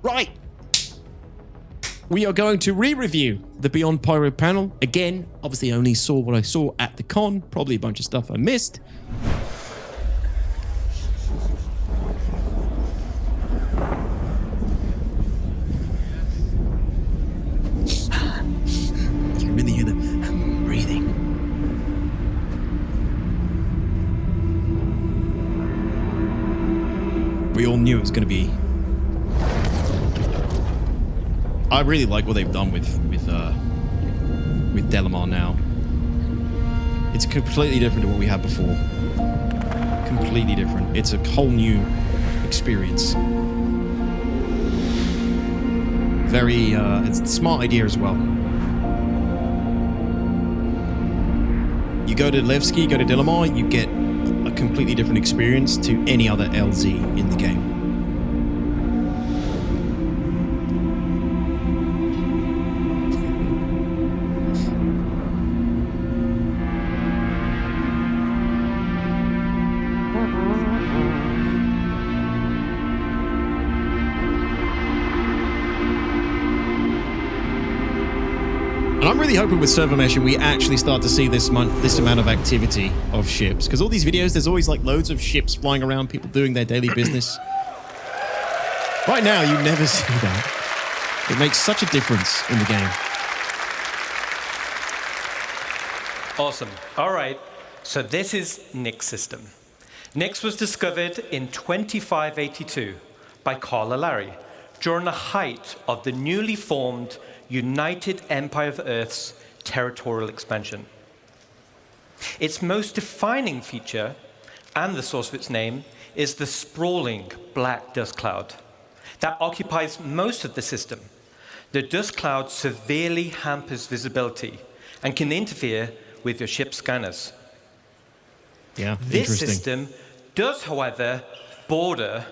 Right. We are going to re-review the Beyond Pyro panel. Again, obviously I only saw what I saw at the con. Probably a bunch of stuff I missed. You can really hear the breathing. We all knew it was going to be... I really like what they've done with Delamar now. It's completely different to what we had before. Completely different. It's a whole new experience. Very, it's a smart idea as well. You go to Levski, go to Delamar, you get a completely different experience to any other LZ in the game. And I'm really hoping with server meshing we actually start to see this amount of activity of ships. Because all these videos, there's always like loads of ships flying around, people doing their daily business. Right now, you never see that. It makes such a difference in the game. Awesome. All right. So this is Nyx system. Nyx was discovered in 2582 by Carl Larry during the height of the newly formed United Empire of Earth's territorial expansion. Its most defining feature, and the source of its name, is the sprawling black dust cloud that occupies most of the system. The dust cloud severely hampers visibility and can interfere with your ship's scanners. Yeah, this system does, however, border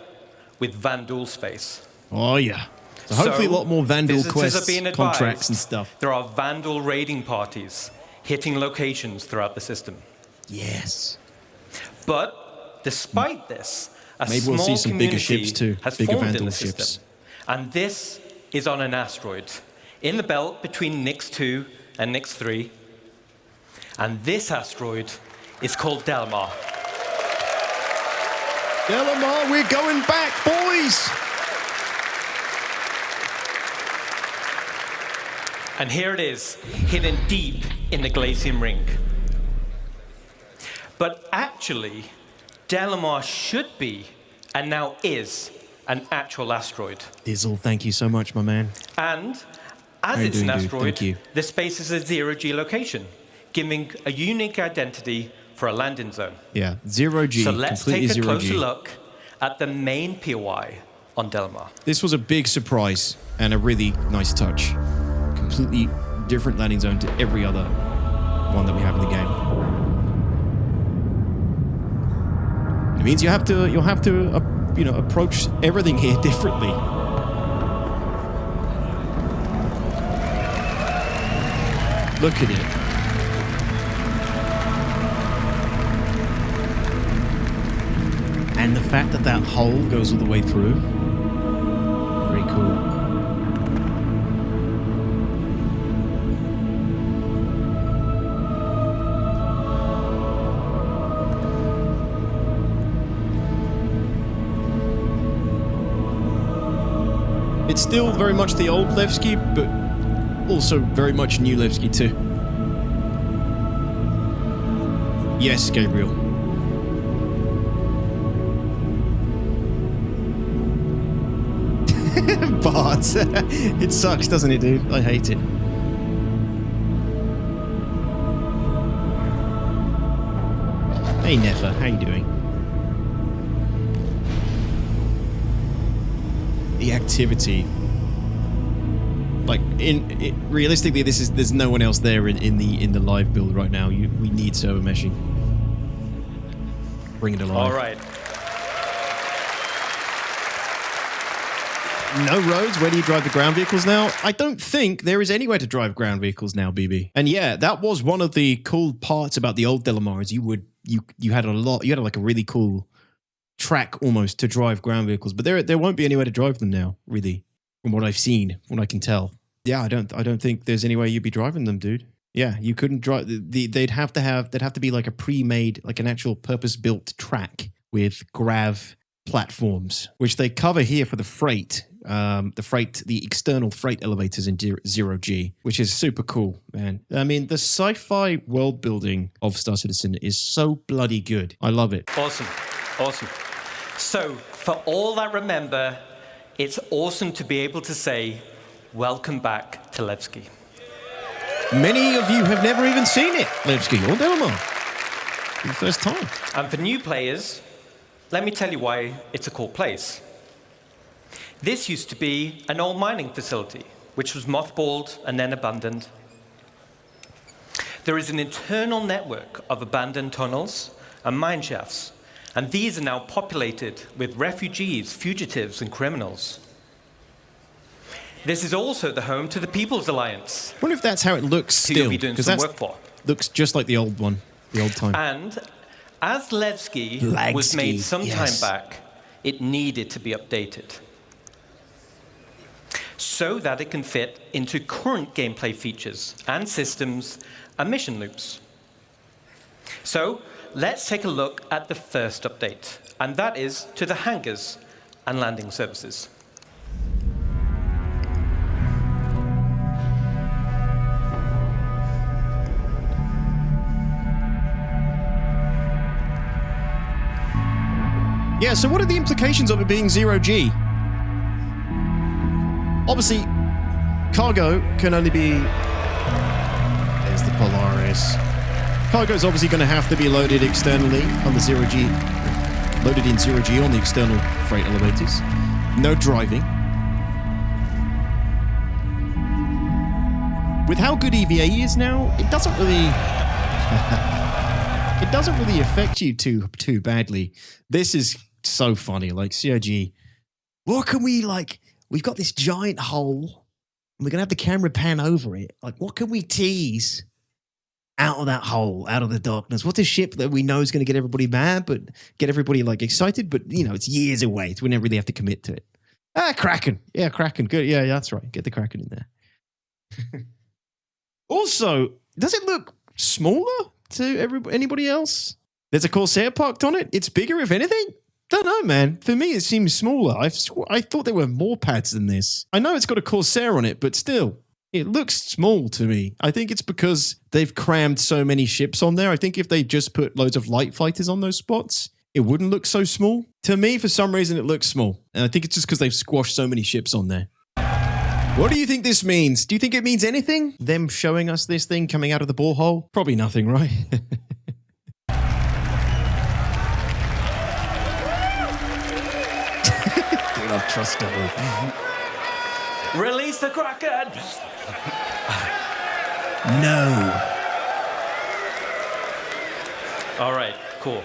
with Vandal space. Oh, yeah. So hopefully a lot more Vandal quests, contracts and stuff. There are Vandal raiding parties hitting locations throughout the system. Yes. But despite this, a maybe small we'll see some bigger community ships too, has bigger formed in Vandal the ships. system. And this is on an asteroid in the belt between Nyx 2 and Nyx 3. And this asteroid is called Delamar. Delamar, we're going back, boys! And here it is, hidden deep in the Glacium Ring. But actually, Delamar should be, and now is, an actual asteroid. Dizzle, thank you so much, my man. And as it's an asteroid, the space is a zero-G location, giving a unique identity for a landing zone. Yeah, zero-G, so let's completely take a zero-G. closer look at the main POI on Delamar. This was a big surprise and a really nice touch. Completely different landing zone to every other one that we have in the game. It means you'll have to approach everything here differently. Look at it. And the fact that that hole goes all the way through, very cool. It's still very much the old Levski, but also very much new Levski too. Yes, Gabriel. Bart. It sucks, doesn't it, dude? I hate it. Hey, Nefa, how you doing? The activity, like realistically, there's no one else there in the live build right now. We need server meshing. Bring it alive. All right. No roads. Where do you drive the ground vehicles now? I don't think there is anywhere to drive ground vehicles now, BB. And yeah, that was one of the cool parts about the old Delamar. Is you had like a really cool track almost to drive ground vehicles, but there won't be anywhere to drive them now, really. from what I've seen, from what I can tell. Yeah, I don't think there's any way you'd be driving them, dude. Yeah, you couldn't drive. They'd have to be like a pre-made, like an actual purpose-built track with grav platforms, which they cover here for the freight. The external freight elevators in 0G, which is super cool, man. I mean, the sci-fi world building of Star Citizen is so bloody good. I love it. Awesome. So, for all that remember, it's awesome to be able to say, welcome back to Levski. Many of you have never even seen it, Levski or Delamar, for the first time. And for new players, let me tell you why it's a cool place. This used to be an old mining facility, which was mothballed and then abandoned. There is an internal network of abandoned tunnels and mine shafts, and these are now populated with refugees, fugitives, and criminals. This is also the home to the People's Alliance. I wonder if that's how it looks still. Who you'll be doing some work for. Looks just like the old one, the old time. And as Levski was made some time back, it needed to be updated so that it can fit into current gameplay features and systems and mission loops. So let's take a look at the first update, and that is to the hangars and landing services. Yeah, so what are the implications of it being 0G? Obviously, cargo can only be... There's the Polaris. Cargo is obviously going to have to be loaded externally on the 0G. Loaded in 0G on the external freight elevators. No driving. With how good EVA is now, it doesn't really... it doesn't really affect you too badly. This is so funny. Like, CIG, what can we, like... We've got this giant hole, and we're going to have the camera pan over it. Like, what can we tease out of that hole, out of the darkness? What's a ship that we know is going to get everybody mad, but get everybody, like, excited, but, you know, it's years away, so we never really have to commit to it. Kraken. Yeah, Kraken. Good. Yeah, that's right. Get the Kraken in there. Also, does it look smaller to anybody else? There's a Corsair parked on it. It's bigger, if anything. Don't know, man. For me, it seems smaller. I thought there were more pads than this. I know it's got a Corsair on it, but still, it looks small to me. I think it's because they've crammed so many ships on there. I think if they just put loads of light fighters on those spots, it wouldn't look so small. To me, for some reason, it looks small. And I think it's just because they've squashed so many ships on there. What do you think this means? Do you think it means anything? Them showing us this thing coming out of the borehole? Probably nothing, right? Not trustable. Release the Kraken! No. All right, cool.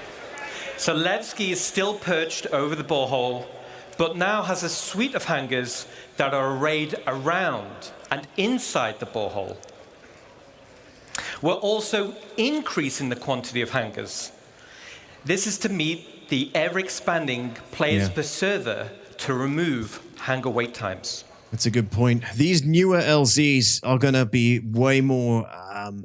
So Levski is still perched over the borehole, but now has a suite of hangars that are arrayed around and inside the borehole. We're also increasing the quantity of hangars. This is to meet the ever-expanding players per server to remove hangar wait times. That's a good point. These newer LZs are going to be way more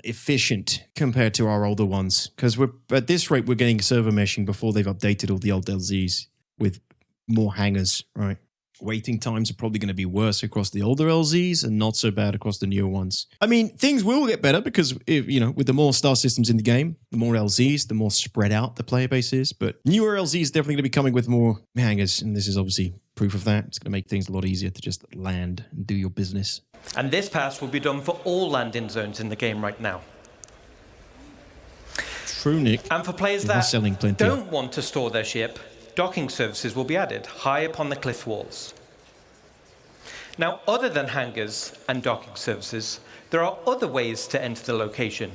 efficient compared to our older ones, because at this rate, we're getting server meshing before they've updated all the old LZs with more hangars, right? Waiting times are probably going to be worse across the older LZs and not so bad across the newer ones. I mean, things will get better because, with the more star systems in the game, the more LZs, the more spread out the player base is. But newer LZs definitely going to be coming with more hangars, and this is obviously proof of that. It's going to make things a lot easier to just land and do your business. And this pass will be done for all landing zones in the game right now. True, Nick. And for players that don't want to store their ship, docking services will be added high up on the cliff walls. Now, other than hangars and docking services, there are other ways to enter the location,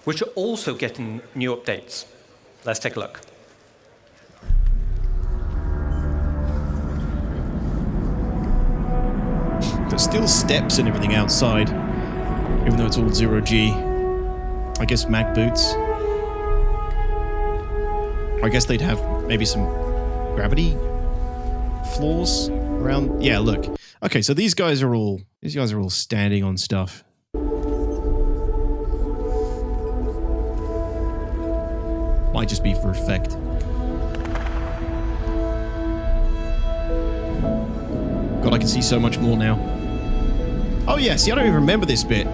which are also getting new updates. Let's take a look. There's still steps and everything outside, even though it's all 0G. I guess mag boots. I guess they'd have maybe some gravity floors around. Yeah, look. Okay, so these guys are all standing on stuff. Might just be for effect. God, I can see so much more now. Oh yeah, see, I don't even remember this bit.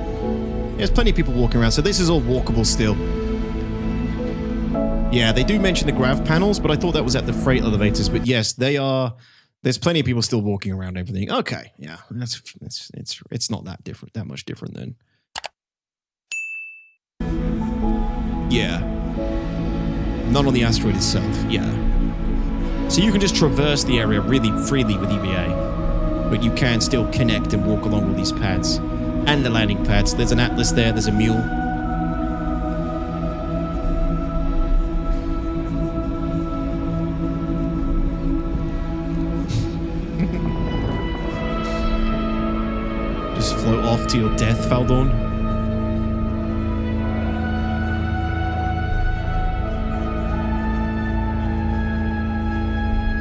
There's plenty of people walking around, so this is all walkable still. Yeah, they do mention the grav panels, but I thought that was at the freight elevators. But yes, they are. There's plenty of people still walking around everything. Okay, yeah, it's not that different, that much different then. Yeah. Not on the asteroid itself, yeah. So you can just traverse the area really freely with EVA, but you can still connect and walk along all these pads. And the landing pads. There's an Atlas there, there's a mule. Just float off to your death, Faldorn.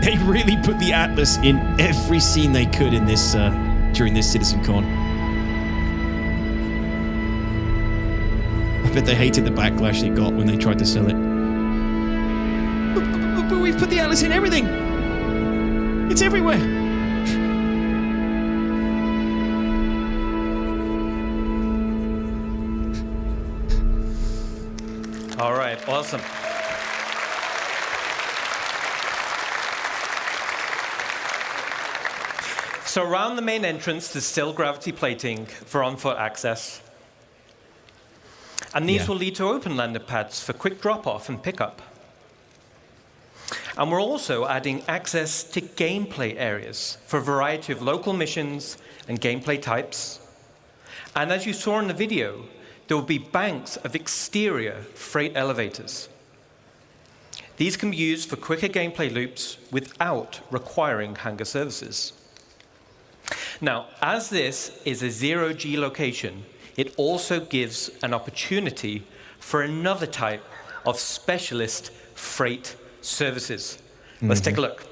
They really put the Atlas in every scene they could in this during this CitizenCon. I bet they hated the backlash they got when they tried to sell it. But we've put the Atlas in everything. It's everywhere. All right, awesome. So around the main entrance, there's still gravity plating for on-foot access. And these will lead to open landing pads for quick drop-off and pickup. And we're also adding access to gameplay areas for a variety of local missions and gameplay types. And as you saw in the video, there will be banks of exterior freight elevators. These can be used for quicker gameplay loops without requiring hangar services. Now, as this is a zero-G location, it also gives an opportunity for another type of specialist freight services. Let's take a look.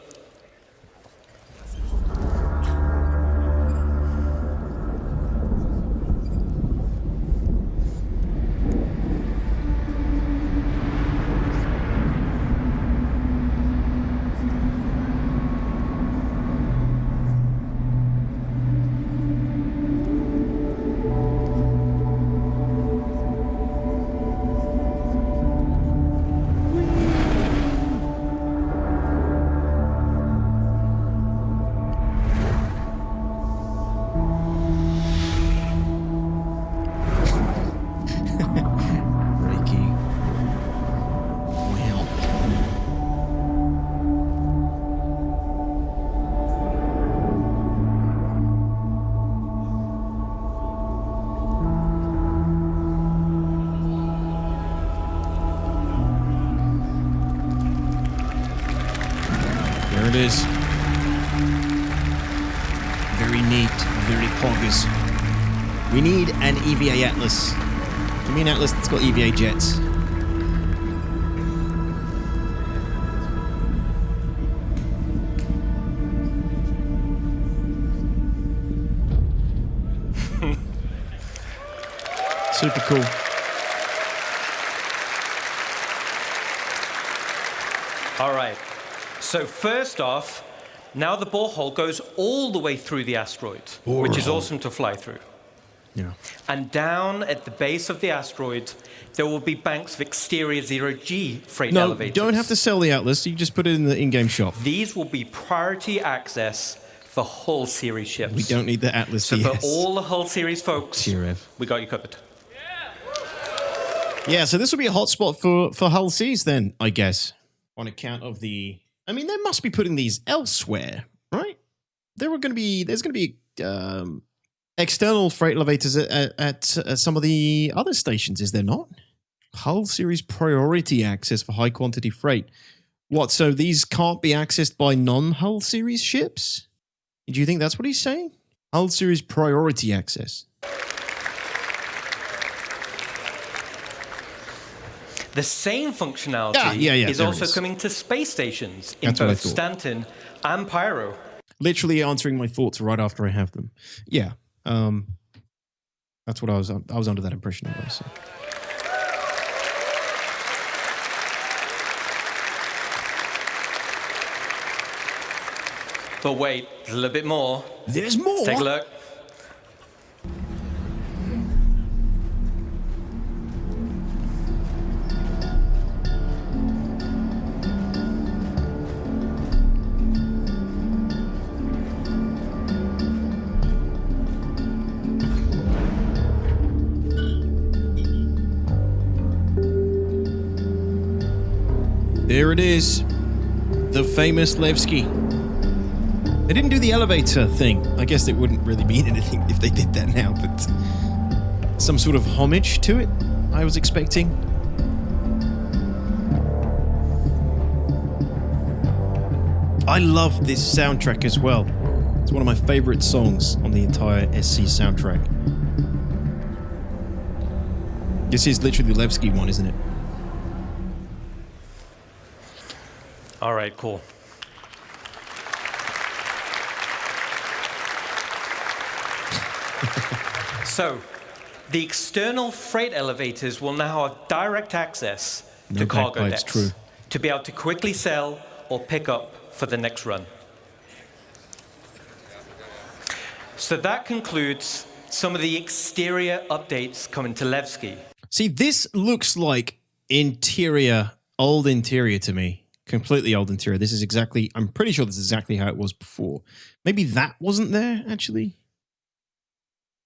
There it is. Very neat, very poggers. We need an EVA Atlas. Give me an Atlas that's got EVA jets. Super cool. All right. So first off, now the borehole goes all the way through the asteroid, which is awesome to fly through. Yeah. And down at the base of the asteroid, there will be banks of exterior zero-G freight No, elevators. you don't have to sell the Atlas. You just put it in the in-game shop. These will be priority access for Hull series ships. We don't need the Atlas So DS. for all the Hull series folks, Cheer, we got you covered. Yeah, so this will be a hotspot for Hull Seas then, I guess. On account of the... I mean, they must be putting these elsewhere, right? There's going to be external freight elevators at some of the other stations, is there not? Hull Series priority access for high quantity freight. What, so these can't be accessed by non-Hull Series ships? Do you think that's what he's saying? Hull Series priority access. The same functionality is also coming to space stations in both Stanton and Pyro. Literally answering my thoughts right after I have them. Yeah. That's what I was under that impression anyway. So. But wait, there's a little bit more. There's more? Let's take a look. There it is. The famous Levski. They didn't do the elevator thing. I guess it wouldn't really mean anything if they did that now, but some sort of homage to it, I was expecting. I love this soundtrack as well. It's one of my favorite songs on the entire SC soundtrack. This is literally the Levski one, isn't it? All right, cool. So, the external freight elevators will now have direct access to cargo decks to be able to quickly sell or pick up for the next run. So that concludes some of the exterior updates coming to Levski. See, this looks like old interior to me. Completely old interior. This is exactly, I'm pretty sure this is exactly how it was before. Maybe that wasn't there, actually.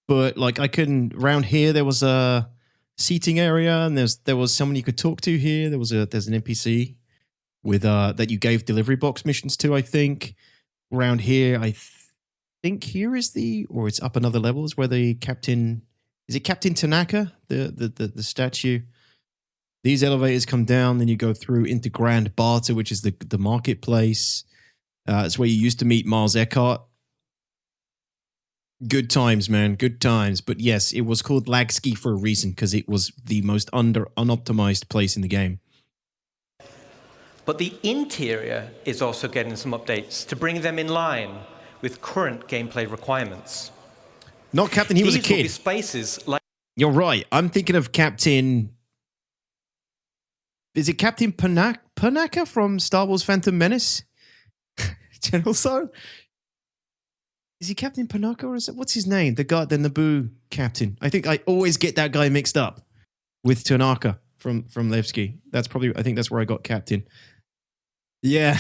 But like around here, there was a seating area and there was someone you could talk to here. There's an NPC with that you gave delivery box missions to, I think. Around here, I think here is or it's up another level, is where the captain, is it Captain Tanaka? The statue. These elevators come down, then you go through into Grand Barter, which is the marketplace. It's where you used to meet Miles Eckhart. Good times, man. Good times. But yes, it was called Lagski for a reason, because it was the most unoptimized place in the game. But the interior is also getting some updates to bring them in line with current gameplay requirements. Not Captain, he was a These will kid. be spaces like... You're right. I'm thinking of Captain... Is it Captain Panaka from Star Wars Phantom Menace? General So? Is he Captain Panaka or is it, what's his name? The guy, the Naboo captain. I think I always get that guy mixed up with Tanaka from Levski. I think that's where I got Captain. Yeah.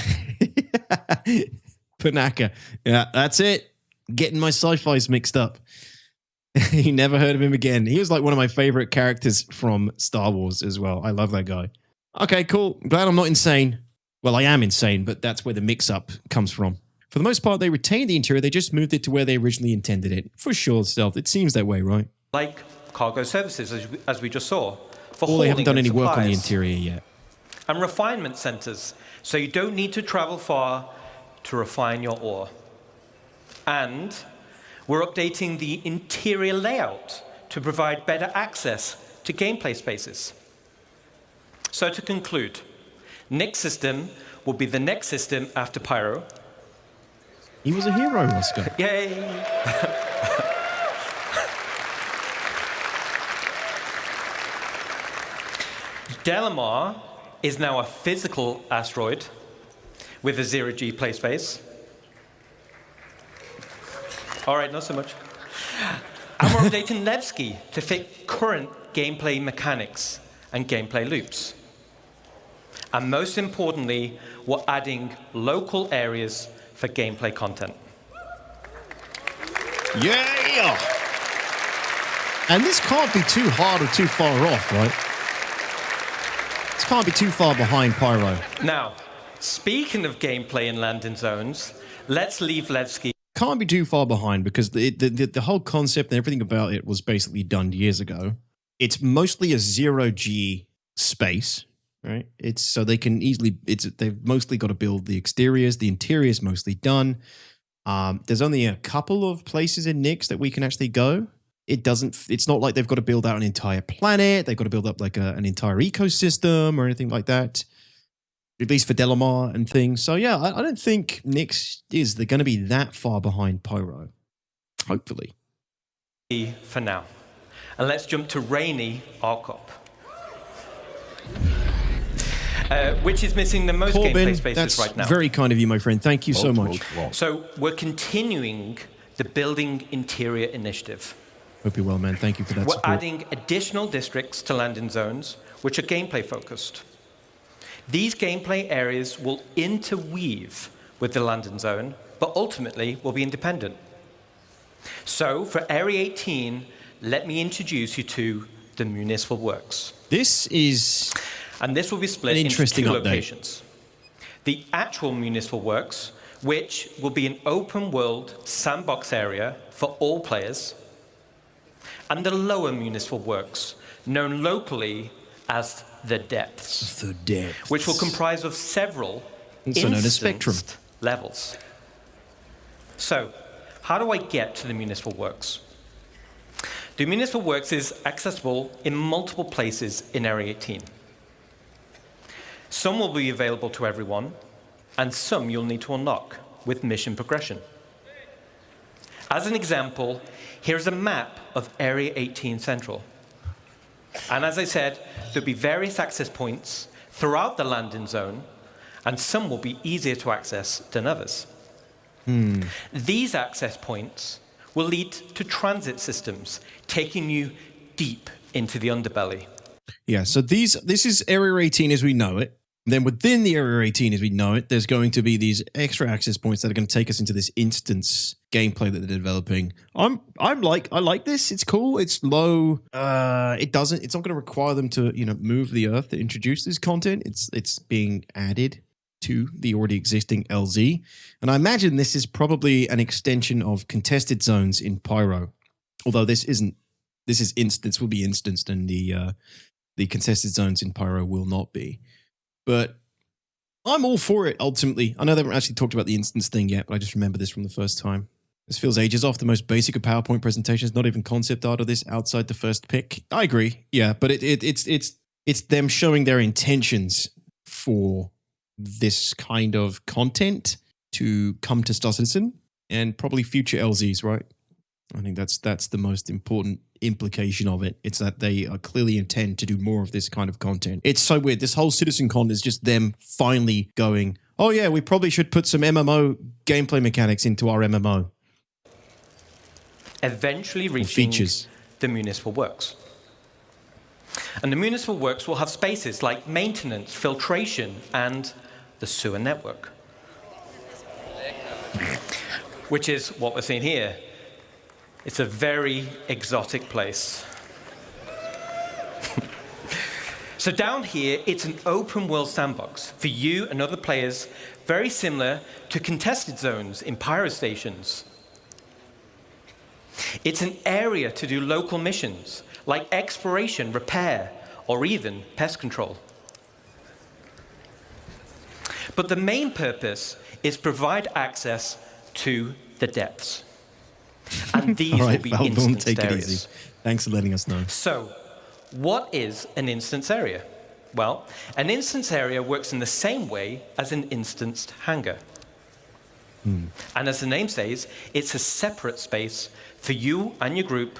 Panaka. Yeah, that's it. Getting my sci-fis mixed up. You never heard of him again. He was like one of my favorite characters from Star Wars as well. I love that guy. Okay, cool. Glad I'm not insane. Well, I am insane, but that's where the mix-up comes from. For the most part, they retained the interior. They just moved it to where they originally intended it. For sure, Stealth. It seems that way, right? Like cargo services, as we just saw. Or they haven't done any work on the interior yet. And refinement centers, so you don't need to travel far to refine your ore. And we're updating the interior layout to provide better access to gameplay spaces. So to conclude, Nick's system will be the next system after Pyro. He was a hero, Oscar. Yay! Delamar is now a physical asteroid with a zero-G play space. All right, not so much. And we're updating Levski to fit current gameplay mechanics and gameplay loops. And most importantly, we're adding local areas for gameplay content. Yeah! And this can't be too hard or too far off, right? This can't be too far behind Pyro. Now, speaking of gameplay in landing zones, let's leave Levski. Can't be too far behind because the whole concept and everything about it was basically done years ago. It's mostly a zero-G space, right? They've mostly got to build the exteriors. The interior is mostly done. There's only a couple of places in Nyx that we can actually go. It's not like they've got to build out an entire planet. They've got to build up like an entire ecosystem or anything like that. at least for Delamar and things. So yeah, I don't think Nyx is going to be that far behind Pyro. Hopefully. For now. And let's jump to Rainy Arcop. Which is missing the most gameplay spaces right now. That's very kind of you, my friend. Thank you so much. So we're continuing the Building Interior initiative. Hope you're well, man. Thank you for that We're support. adding additional districts to landing zones, which are gameplay focused. These gameplay areas will interweave with the landing zone, but ultimately will be independent. So for Area 18, let me introduce you to the Municipal Works. This is... And this will be split into two locations. The actual Municipal Works, which will be an open-world sandbox area for all players, and the lower Municipal Works, known locally as the Depths. The Depths. Which will comprise of several also known as Spectrum levels. So, how do I get to the Municipal Works? The Municipal Works is accessible in multiple places in Area 18. Some will be available to everyone, and some you'll need to unlock with mission progression. As an example, here's a map of Area 18 Central. And as I said, there'll be various access points throughout the landing zone, and some will be easier to access than others. These access points will lead to transit systems, taking you deep into the underbelly. Yeah, so this is Area 18 as we know it. Then within the Area 18 as we know it, there's going to be these extra access points that are going to take us into this instance gameplay that they're developing. I like this. It's cool. It's low. It's not going to require them to, move the earth to introduce this content. It's being added to the already existing LZ. And I imagine this is probably an extension of contested zones in Pyro. Although this is instance, will be instanced, and the contested zones in Pyro will not be. But I'm all for it, ultimately. I know they haven't actually talked about the instance thing yet, but I just remember this from the first time. This feels ages off the most basic of PowerPoint presentations, not even concept art of this outside the first pick. I agree, yeah, but it's them showing their intentions for this kind of content to come to Star Citizen and probably future LZs, right? I think that's the most important implication of it. It's that they clearly intend to do more of this kind of content. It's so weird. This whole CitizenCon is just them finally going, oh yeah, we probably should put some MMO gameplay mechanics into our MMO. Eventually reaching the Municipal Works. And the Municipal Works will have spaces like maintenance, filtration, and the sewer network. Which is what we're seeing here. It's a very exotic place. So down here, it's an open world sandbox for you and other players, very similar to contested zones in Pyro stations. It's an area to do local missions, like exploration, repair, or even pest control. But the main purpose is provide access to the depths. And these will be instanced areas. Thanks for letting us know. So, what is an instance area? Well, an instance area works in the same way as an instanced hangar. And as the name says, it's a separate space for you and your group.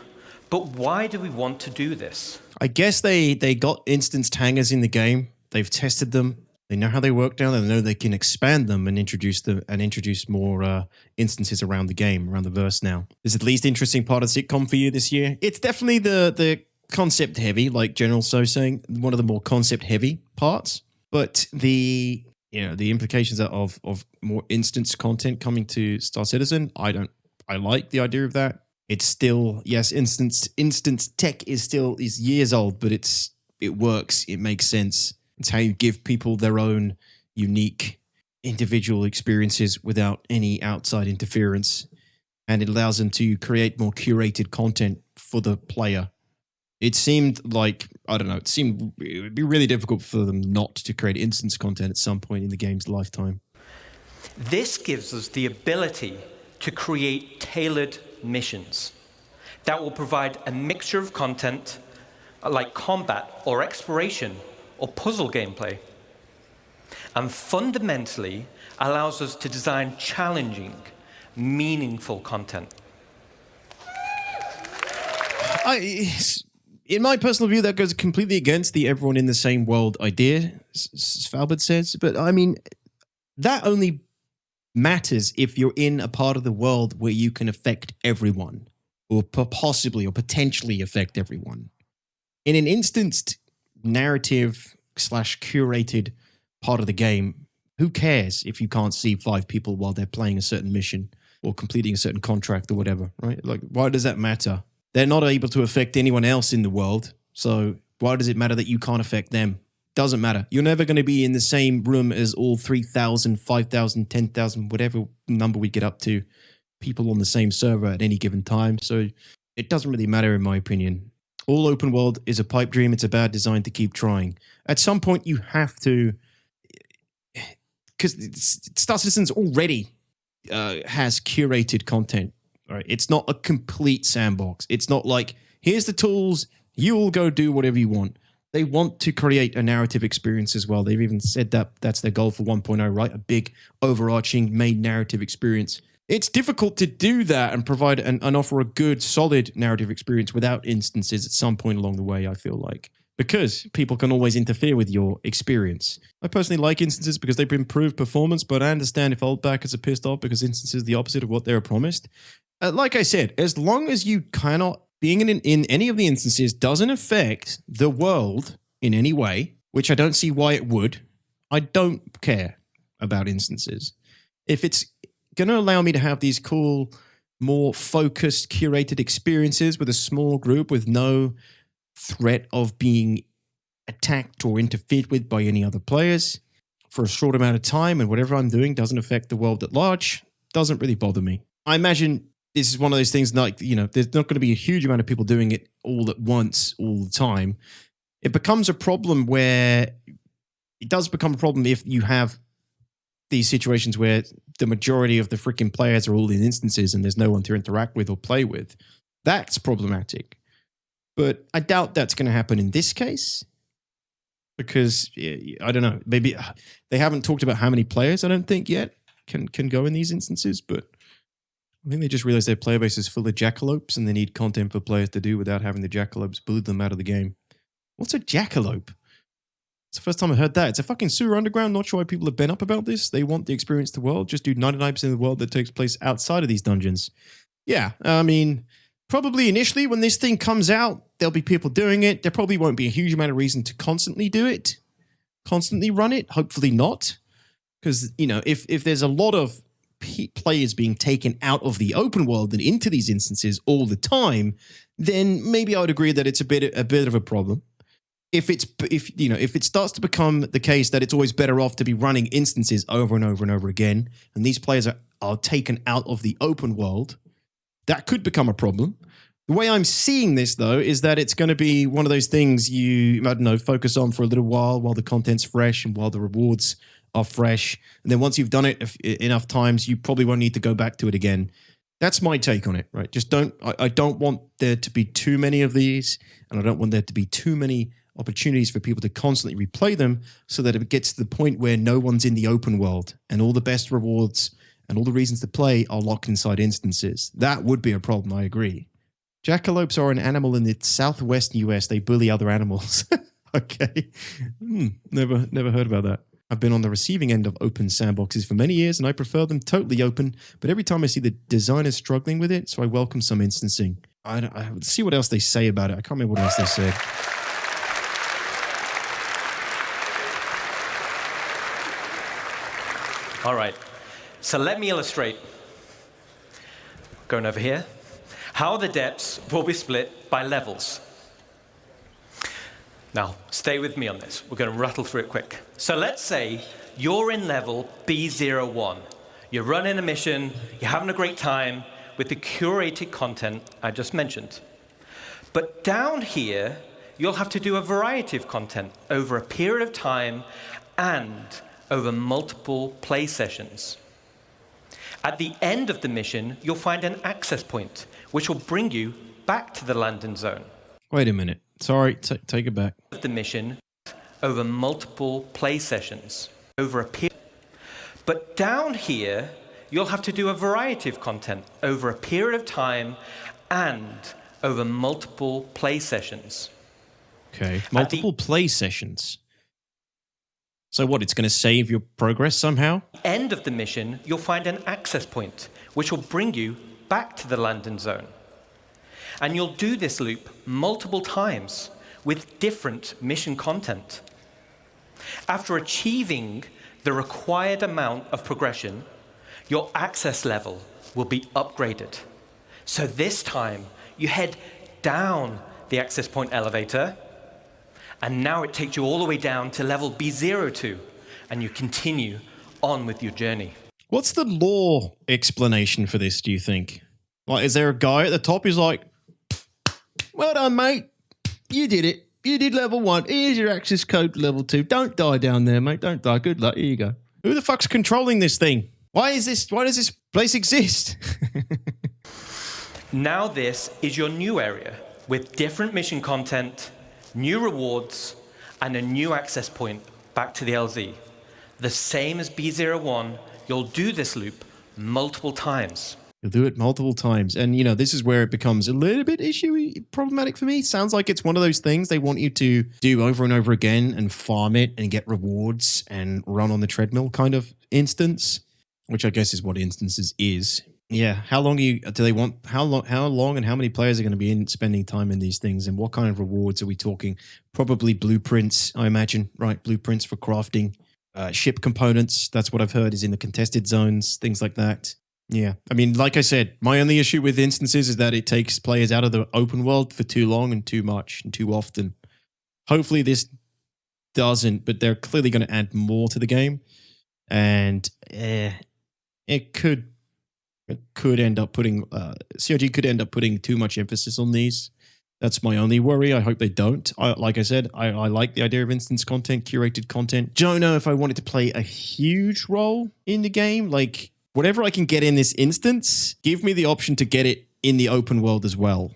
But why do we want to do this? I guess they got instanced hangars in the game. They've tested them. They know how they work now. They know they can expand them and introduce more instances around the game, around the verse now. Is it the least interesting part of sitcom for you this year? It's definitely the concept heavy, like General So saying, one of the more concept heavy parts. But the implications of more instance content coming to Star Citizen, I like the idea of that. It's still, yes, instance tech is years old, but it works. It makes sense. It's how you give people their own unique individual experiences without any outside interference. And it allows them to create more curated content for the player. It seemed like, it would be really difficult for them not to create instance content at some point in the game's lifetime. This gives us the ability to create tailored missions that will provide a mixture of content like combat or exploration or puzzle gameplay. and fundamentally allows us to design challenging, meaningful content. In my personal view, that goes completely against the everyone in the same world idea, as Falbert says. But I mean, that only matters if you're in a part of the world where you can affect everyone, or possibly or potentially affect everyone. In an instanced narrative / curated part of the game, who cares if you can't see 5 people while they're playing a certain mission or completing a certain contract or whatever, right? Like, why does that matter? They're not able to affect anyone else in the world, so why does it matter that you can't affect them? Doesn't matter. You're never going to be in the same room as all 3,000, 5,000, 10,000, whatever number we get up to, people on the same server at any given time. So it doesn't really matter, in my opinion. All open world is a pipe dream. It's a bad design to keep trying. At some point, you have to, because Star Citizens already has curated content. Right? It's not a complete sandbox. It's not like, here's the tools, you all go do whatever you want. They want to create a narrative experience as well. They've even said that that's their goal for 1.0, right? A big, overarching, main narrative experience. It's difficult to do that and provide and offer a good, solid narrative experience without instances at some point along the way, I feel like. Because people can always interfere with your experience. I personally like instances because they've improved performance, but I understand if old backers are pissed off because instances are the opposite of what they were promised. Like I said, as long as you cannot, being in any of the instances doesn't affect the world in any way, which I don't see why it would, I don't care about instances. If it's going to allow me to have these cool, more focused, curated experiences with a small group with no threat of being attacked or interfered with by any other players for a short amount of time, and whatever I'm doing doesn't affect the world at large, doesn't really bother me. I imagine this is one of those things like, there's not going to be a huge amount of people doing it all at once, all the time. It becomes a problem where it does become a problem if you have these situations where the majority of the freaking players are all in instances and there's no one to interact with or play with. That's problematic. But I doubt that's going to happen in this case because, I don't know, maybe they haven't talked about how many players, I don't think, yet can go in these instances, but I think they just realized their player base is full of jackalopes and they need content for players to do without having the jackalopes bully them out of the game. What's a jackalope? It's the first time I heard that. It's a fucking sewer underground. Not sure why people have been up about this. They want the experience the world. Just do 99% of the world that takes place outside of these dungeons. Yeah, I mean, probably initially when this thing comes out, there'll be people doing it. There probably won't be a huge amount of reason to constantly do it, constantly run it. Hopefully not. Because, if there's a lot of players being taken out of the open world and into these instances all the time, then maybe I would agree that it's a bit of a problem. If it starts to become the case that it's always better off to be running instances over and over and over again, and these players are taken out of the open world, that could become a problem. The way I'm seeing this, though, is that it's going to be one of those things focus on for a little while the content's fresh and while the rewards are fresh. And then once you've done it enough times, you probably won't need to go back to it again. That's my take on it, right? I don't want there to be too many of these, and I don't want there to be too many opportunities for people to constantly replay them so that it gets to the point where no one's in the open world and all the best rewards and all the reasons to play are locked inside instances. That would be a problem, I agree. Jackalopes are an animal in the southwest US. They bully other animals. Okay. Never heard about that. I've been on the receiving end of open sandboxes for many years, and I prefer them totally open, but every time I see the designers struggling with it, so I welcome some instancing. I see what else they say about it. I can't remember what else they said. All right, so let me illustrate, going over here, how the depths will be split by levels. Now, stay with me on this. We're going to rattle through it quick. So let's say you're in level B01. You're running a mission, you're having a great time with the curated content I just mentioned. But down here, you'll have to do a variety of content over a period of time and over multiple play sessions. At the end of the mission, you'll find an access point, which will bring you back to the landing zone. Wait a minute. Sorry, take it back. The mission over multiple play sessions. over a period. But down here, you'll have to do a variety of content over a period of time and over multiple play sessions. Okay, multiple play sessions. So what, it's going to save your progress somehow? At the end of the mission, you'll find an access point, which will bring you back to the landing zone. And you'll do this loop multiple times with different mission content. After achieving the required amount of progression, your access level will be upgraded. So this time, you head down the access point elevator, and now it takes you all the way down to level B02, and you continue on with your journey. What's the lore explanation for this, do you think? Like, is there a guy at the top who's like, well done, mate. You did it. You did level 1. Here's your access code level 2. Don't die down there, mate. Don't die. Good luck. Here you go. Who the fuck's controlling this thing? Why does this place exist? Now this is your new area with different mission content, new rewards, and a new access point back to the LZ. The same as B01, you'll do this loop multiple times. You'll do it multiple times. And, you know, this is where it becomes a little bit problematic for me. Sounds like it's one of those things they want you to do over and over again and farm it and get rewards and run on the treadmill kind of instance, which I guess is what instances is. Yeah. How long do they want? How long and how many players are going to be spending time in these things? And what kind of rewards are we talking? Probably blueprints, I imagine, right? Blueprints for crafting, ship components. That's what I've heard is in the contested zones, things like that. Yeah. I mean, like I said, my only issue with instances is that it takes players out of the open world for too long and too much and too often. Hopefully this doesn't, but they're clearly going to add more to the game. And it could end up putting, CRG could end up putting too much emphasis on these. That's my only worry. I hope they don't. Like I said, I like the idea of instance content, curated content. Don't know if I wanted to play a huge role in the game. Like, whatever I can get in this instance, give me the option to get it in the open world as well.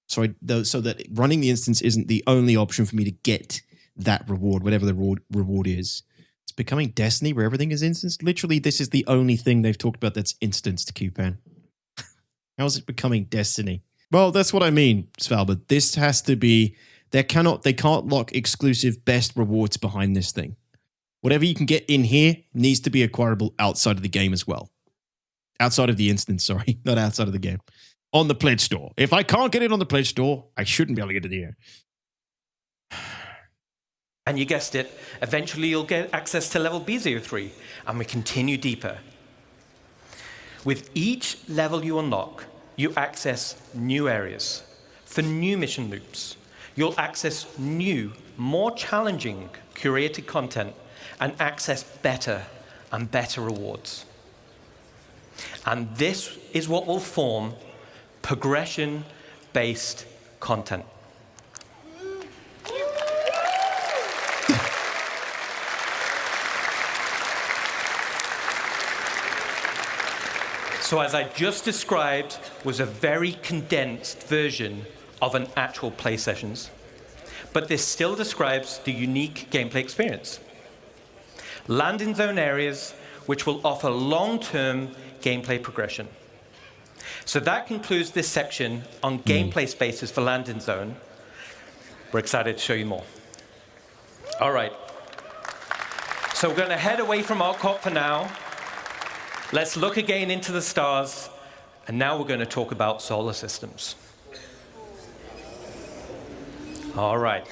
So that running the instance isn't the only option for me to get that reward, whatever the reward is. It's becoming Destiny where everything is instanced. Literally, this is the only thing they've talked about that's instanced, Q-Pan. How is it becoming Destiny? Well, that's what I mean, Svalbard. This has to be... They can't lock exclusive best rewards behind this thing. Whatever you can get in here needs to be acquirable outside of the game as well. Outside of the instance, sorry. Not outside of the game. On the pledge store. If I can't get it on the pledge store, I shouldn't be able to get it here. And you guessed it, eventually you'll get access to level B03, and we continue deeper. With each level you unlock, you access new areas for new mission loops. You'll access new, more challenging curated content and access better and better rewards. And this is what will form progression-based content. So as I just described, was a very condensed version of an actual play sessions, but this still describes the unique gameplay experience. Landing zone areas which will offer long-term gameplay progression. So that concludes this section on gameplay spaces for landing zone. We're excited to show you more. All right. So we're going to head away from Arcot for now. Let's look again into the stars, and now we're going to talk about solar systems. All right.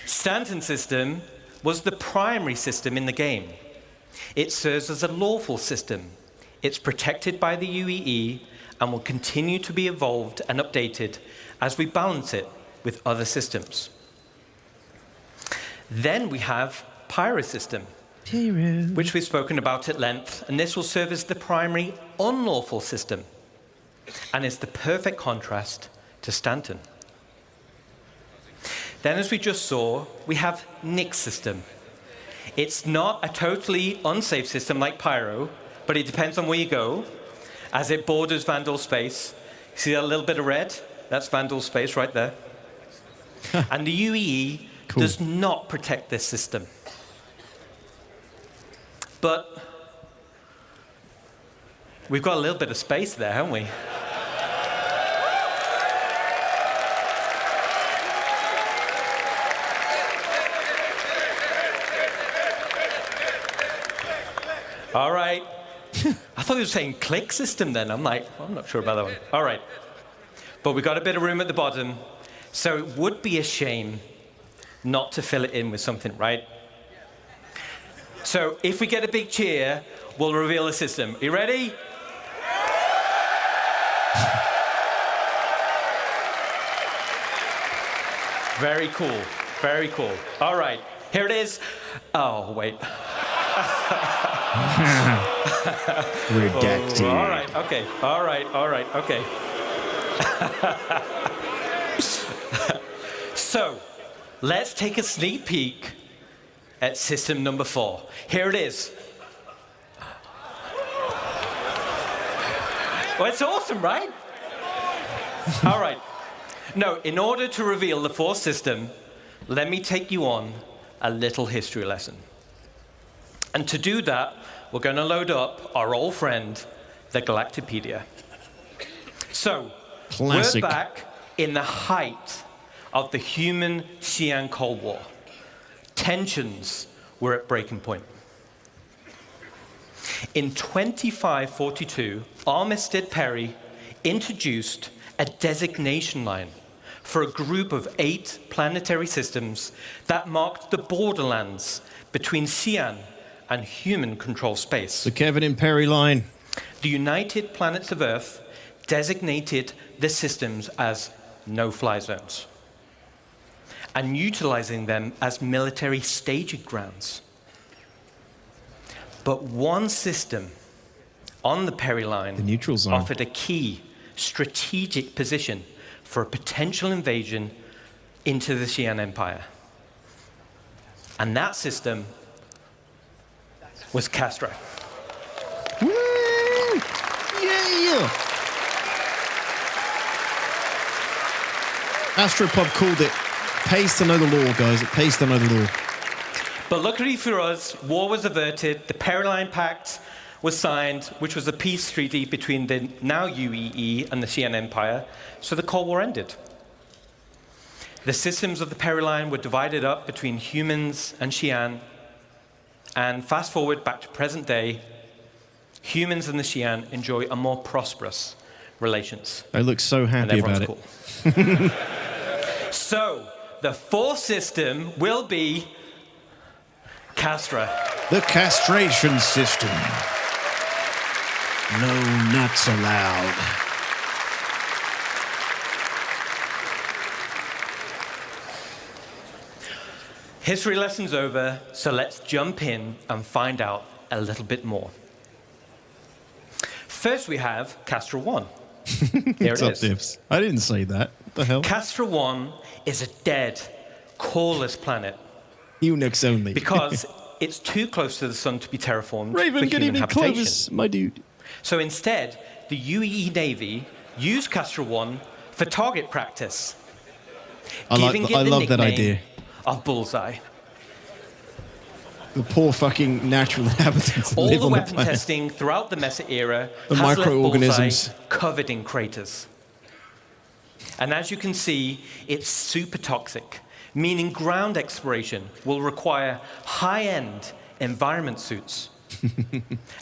Stanton system was the primary system in the game. It serves as a lawful system. It's protected by the UEE and will continue to be evolved and updated as we balance it with other systems. Then we have Pyro system, which we've spoken about at length, and this will serve as the primary unlawful system and is the perfect contrast to Stanton. Then, as we just saw, we have Nyx system. It's not a totally unsafe system like Pyro, but it depends on where you go, as it borders Vandal space. See that little bit of red? That's Vandal space right there. And the UEE does not protect this system. but we've got a little bit of space there, haven't we? All right. I thought he was saying click system then. I'm like, I'm not sure about that one. All right. But we've got a bit of room at the bottom, so it would be a shame not to fill it in with something, right? So if we get a big cheer, we'll reveal the system. You ready? Very cool. Very cool. All right. Here it is. Oh, wait. Redacted. Oh, all right. Okay. All right. All right. Okay. So, let's take a sneak peek at system number 4. Here it is. Well, it's awesome, right? All right. No, in order to reveal the 4th system, let me take you on a little history lesson. And to do that, we're going to load up our old friend, the Galactipedia. So, Classic. we're back in the height of the human-Xi'an Cold War. Tensions were at breaking point. In 2542, Armistead Perry introduced a designation line for a group of 8 planetary systems that marked the borderlands between Xi'an and human-controlled space. The Kevin and Perry line. The United Planets of Earth designated the systems as no-fly zones and utilizing them as military staging grounds. But one system on the Perry line The neutral zone. offered a key strategic position for a potential invasion into the Xi'an Empire. And that system was Castra. Woo! Yeah! Astropub called it. Pays to know the law, guys. It pays to know the law. But luckily for us, war was averted, the Perry Line Pact was signed, which was a peace treaty between the now UEE and the Xi'an Empire, so the Cold War ended. The systems of the Perry Line were divided up between humans and Xi'an, and fast forward back to present day, humans and the Xi'an enjoy a more prosperous relations. They look so And happy about it. everyone's cool. So, the 4th system will be Castra. The castration system. No nuts allowed. History lesson's over, so let's jump in and find out a little bit more. First we have Castra 1. There What's it up, is. Divs? I didn't say that. What the hell? Castra 1 is a dead, coreless planet Unix only. because it's too close to the sun to be terraformed Raven, for good human evening, habitation. Clovis, my dude. So instead, the UEE Navy used Castra 1 for target practice, I the love that nickname idea. of Bullseye. The poor fucking natural inhabitants that All live the on the weapon planet. testing throughout the Mesa era The has left microorganisms. Bullseye covered in craters. And as you can see, it's super toxic, meaning ground exploration will require high-end environment suits.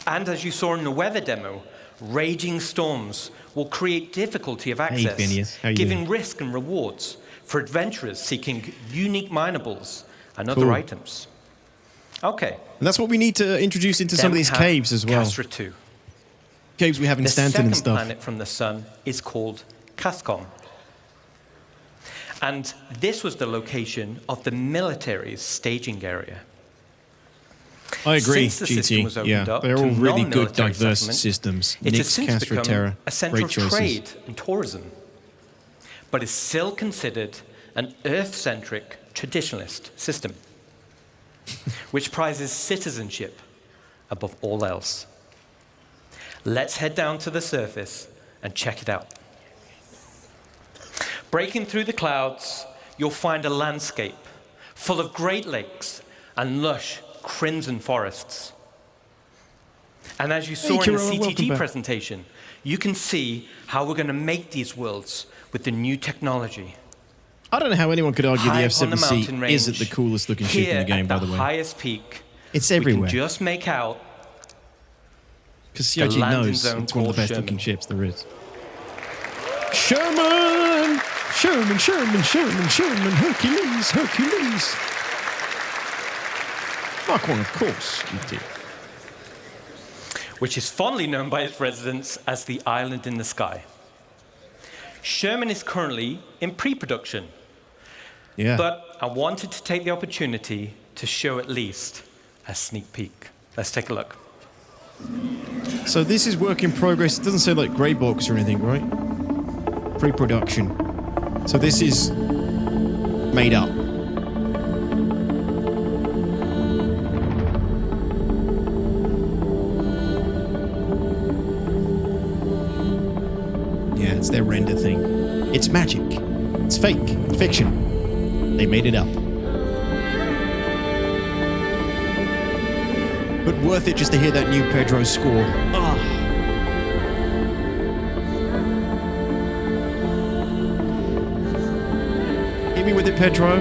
And as you saw in the weather demo, raging storms will create difficulty of access, Phineas. How you giving doing? risk and rewards for adventurers seeking unique minables and other Cool. items. Okay. And that's what we need to introduce into some then of we these have caves as well. Castra 2. Caves we have in The Stanton second and stuff. planet from the sun is called Cascom. And this was the location of the military's staging area. I agree, Since the system was GT. opened Yeah, up they're to all really good, non-military diverse settlement, systems. It has Nyx, since Castra, become Terra, a center great of choices. trade and tourism, but is still considered an Earth-centric traditionalist system, which prizes citizenship above all else. Let's head down to the surface and check it out. Breaking through the clouds, you'll find a landscape full of great lakes and lush crimson forests. And as you saw in the Kiro, welcome CTG back. presentation, you can see how we're going to make these worlds with the new technology. I don't know how anyone could argue the High up on the mountain F7C range, isn't the coolest looking ship in the game, by the way. highest peak, It's we everywhere. can just make out Because the CIG landing knows zone it's one of the called best looking Sherman. ships there is. Sherman! Sherman, Sherman, Sherman, Sherman, Hercules, Hercules. Mark 1, of course, you did. which is fondly known by its residents as the island in the sky. Sherman is currently in pre-production, Yeah. but I wanted to take the opportunity to show at least a sneak peek. Let's take a look. So this is work in progress. It doesn't say like grey box or anything, right? Pre-production. So this is made up. Yeah, it's their render thing. It's magic. It's fake. Fiction. They made it up. But worth it just to hear that new Pedro score. Ah. Hit me with it, Pedro.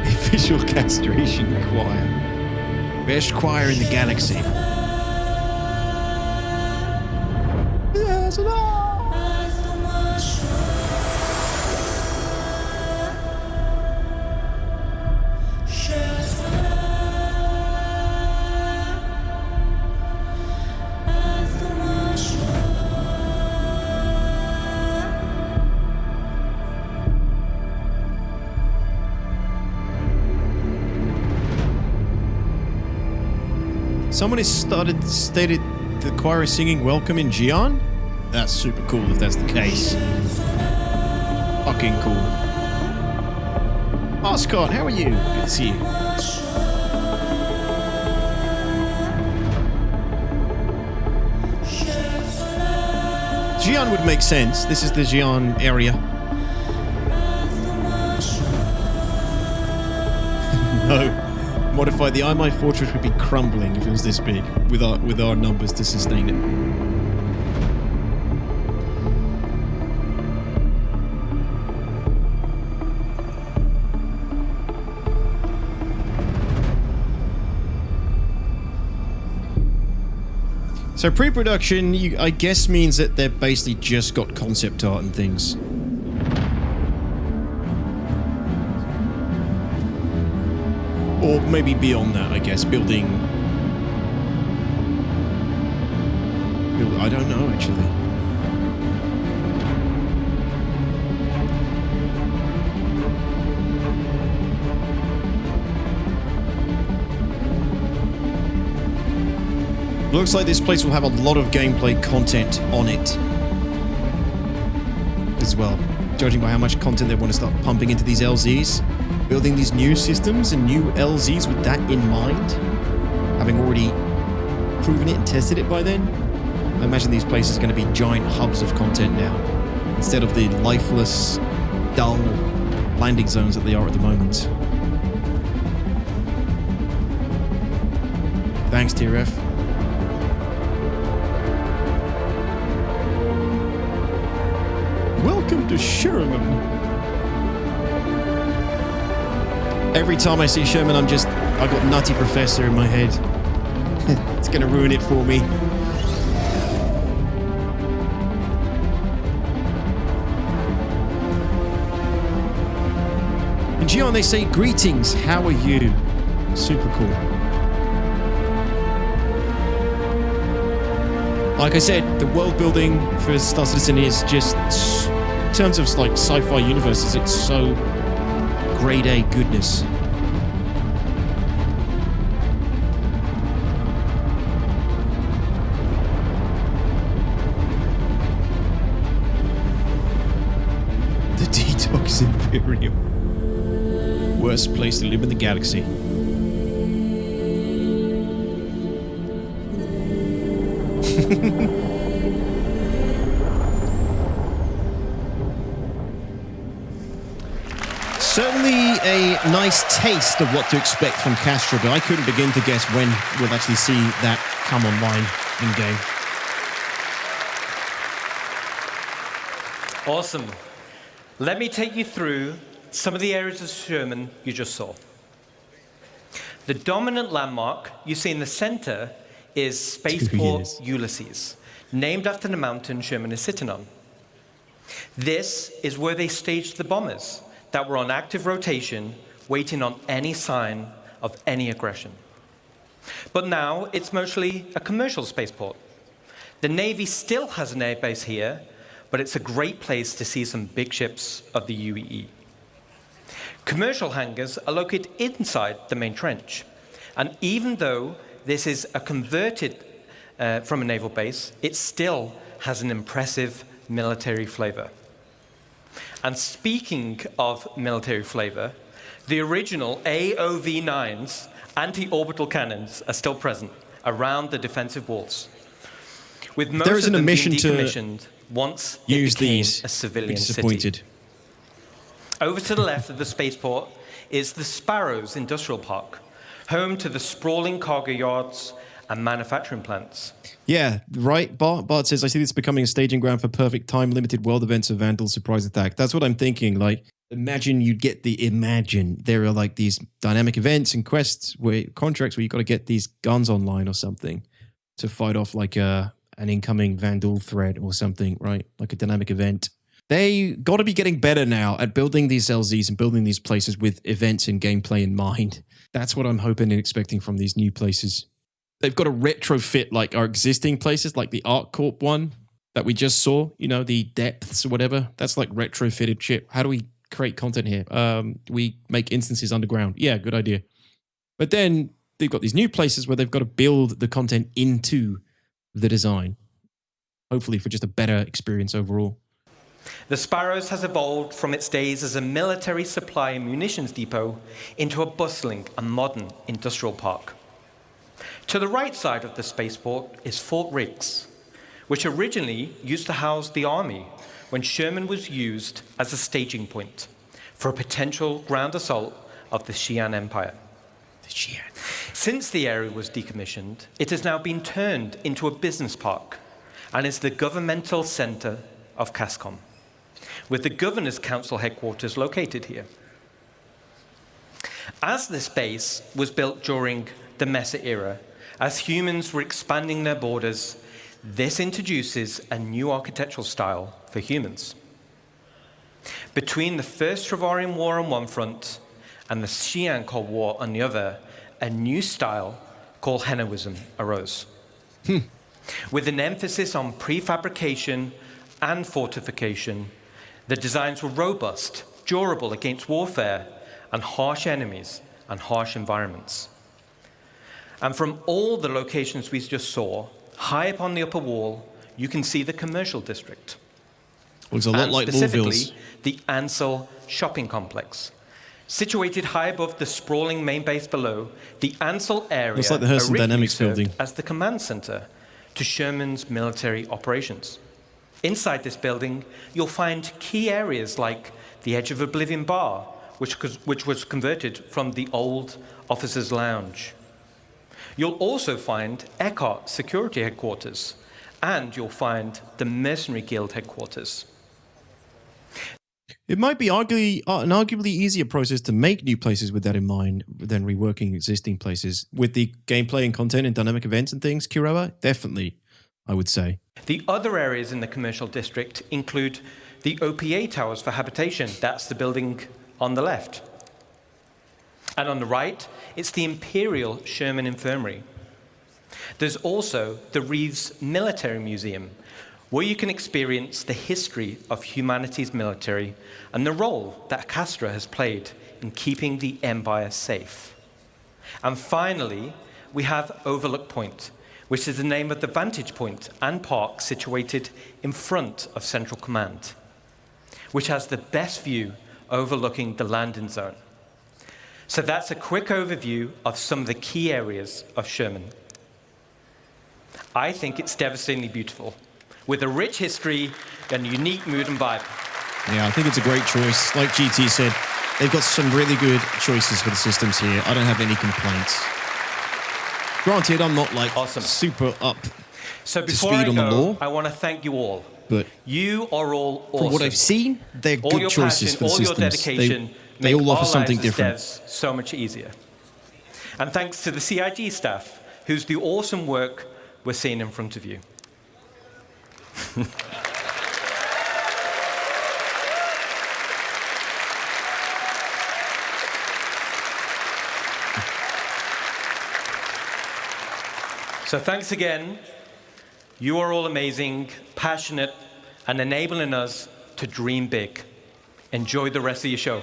The official castration choir. Best choir in the galaxy. Yes, no. Someone has stated the choir is singing Welcome in Gion? That's super cool if that's the case. Fucking cool. Oh, Scott, how are you? Good to see you. Gion would make sense. This is the Gion area. No. Modify the IMI Fortress would be crumbling if it was this big, with our numbers to sustain it. So pre-production, I guess, means that they've basically just got concept art and things. Or maybe beyond that, I guess, building... I don't know, actually. Looks like this place will have a lot of gameplay content on it as well, judging by how much content they want to start pumping into these LZs. Building these new systems and new LZs with that in mind, having already proven it and tested it by then, I imagine these places are going to be giant hubs of content now, instead of the lifeless, dull landing zones that they are at the moment. Thanks, TRF. Welcome to Sherman. Every time I see Sherman, I've got Nutty Professor in my head. It's gonna ruin it for me. In Gion, they say, greetings, how are you? Super cool. Like I said, the world building for Star Citizen is just, in terms of like sci-fi universes, it's so grade A goodness. The DTOX Imperium. Worst place to live in the galaxy. Certainly a nice taste of what to expect from Castra, but I couldn't begin to guess when we'll actually see that come online in-game. Awesome. Let me take you through some of the areas of Sherman you just saw. The dominant landmark you see in the center is Spaceport Ulysses, named after the mountain Sherman is sitting on. This is where they staged the bombers that were on active rotation, waiting on any sign of any aggression. But now it's mostly a commercial spaceport. The Navy still has an airbase here, but it's a great place to see some big ships of the UEE. Commercial hangars are located inside the main trench. And even though this is a converted from a naval base, it still has an impressive military flavor. And speaking of military flavor, the original AOV-9s anti-orbital cannons are still present around the defensive walls, with most of them being decommissioned once it became a civilian city. Over to the left of the spaceport is the Sparrows Industrial Park, home to the sprawling cargo yards and manufacturing plants. Yeah, right. Bart says, I see this becoming a staging ground for perfect time-limited world events of Vandal surprise attack. That's what I'm thinking. Like, imagine there are like these dynamic events and quests contracts where you've got to get these guns online or something to fight off like an incoming Vandal threat or something, right? Like a dynamic event. They got to be getting better now at building these LZs and building these places with events and gameplay in mind. That's what I'm hoping and expecting from these new places. They've got to retrofit like our existing places, like the ArcCorp one that we just saw, the depths or whatever. That's like retrofitted shit. How do we create content here? We make instances underground. Yeah, good idea. But then they've got these new places where they've got to build the content into the design, hopefully for just a better experience overall. The Sparrows has evolved from its days as a military supply and munitions depot into a bustling and modern industrial park. To the right side of the spaceport is Fort Riggs, which originally used to house the Army when Sherman was used as a staging point for a potential ground assault of the Xi'an Empire. Since the area was decommissioned, it has now been turned into a business park and is the governmental center of CASCOM, with the Governor's Council headquarters located here. As this base was built during the Mesa era, as humans were expanding their borders, this introduces a new architectural style for humans. Between the First Travarian War on one front and the Xi'an Cold War on the other, a new style called Henoism arose. With an emphasis on prefabrication and fortification, the designs were robust, durable against warfare and harsh enemies and harsh environments. And from all the locations we just saw, high up on the upper wall, you can see the commercial district. Looks a lot like specifically the Ansel shopping complex. Situated high above the sprawling main base below, the Ansel area looks like the Hearst Dynamics building as the command center to Sherman's military operations. Inside this building, you'll find key areas like the Edge of Oblivion Bar, which was converted from the old officers' lounge. You'll also find Eckhart Security Headquarters, and you'll find the Mercenary Guild Headquarters. It might be an arguably easier process to make new places with that in mind than reworking existing places. With the gameplay and content and dynamic events and things, Kuroa, definitely, I would say. The other areas in the commercial district include the OPA towers for habitation. That's the building on the left. And on the right, it's the Imperial Sherman Infirmary. There's also the Reeves Military Museum, where you can experience the history of humanity's military and the role that Castra has played in keeping the Empire safe. And finally, we have Overlook Point, which is the name of the vantage point and park situated in front of Central Command, which has the best view overlooking the landing zone. So that's a quick overview of some of the key areas of Sherman. I think it's devastatingly beautiful, with a rich history and unique mood and vibe. Yeah, I think it's a great choice. Like GT said, They've got some really good choices for the systems here. I don't have any complaints. Granted, I'm not like super up So to before speed I on the go, law, I want to thank you all. but You are all awesome. from what I've seen, they're all good your choices passion, for the all systems. your dedication They make all offer our something lives as different. devs so much easier. And thanks to the CIG staff, who's the awesome work we're seeing in front of you. So thanks again. You are all amazing, passionate, and enabling us to dream big. Enjoy the rest of your show.